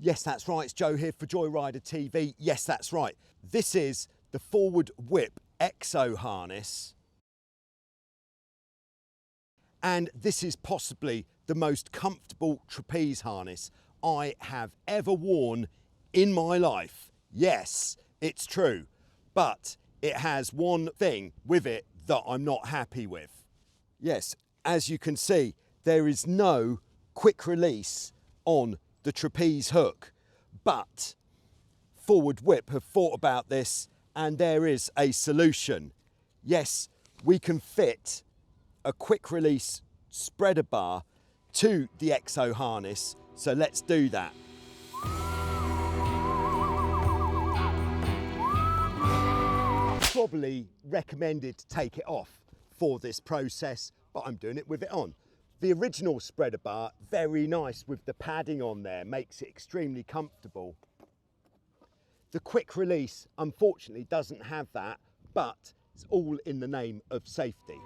Yes, that's right, it's Joe here for Joyrider TV. Yes, that's right. This is the forward WIP EXO harness. And this is possibly the most comfortable trapeze harness I have ever worn in my life. Yes, it's true, but it has one thing with it that I'm not happy with. Yes, as you can see, there is no quick release on the trapeze hook, but Forward WIP have thought about this and there is a solution. Yes, we can fit a quick release spreader bar to the EXO harness, so let's do that. Probably recommended to take it off for this process, but I'm doing it with it on. The original spreader bar, very nice with the padding on there, makes it extremely comfortable. The quick release, unfortunately, doesn't have that, but it's all in the name of safety.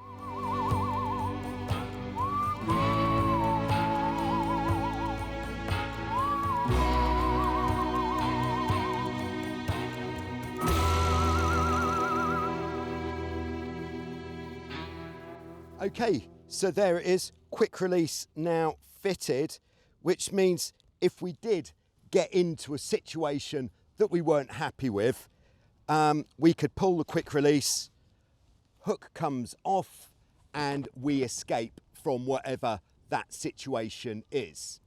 Okay, so there it is, quick release now fitted, which means if we did get into a situation that we weren't happy with, we could pull the quick release, hook comes off, and we escape from whatever that situation is.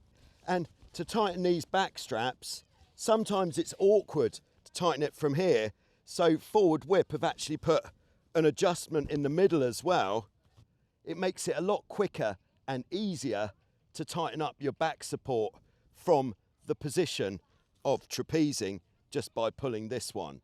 And to tighten these back straps, sometimes it's awkward to tighten it from here, so Forward WIP have actually put an adjustment in the middle as well. It makes it a lot quicker and easier to tighten up your back support from the position of trapezing just by pulling this one.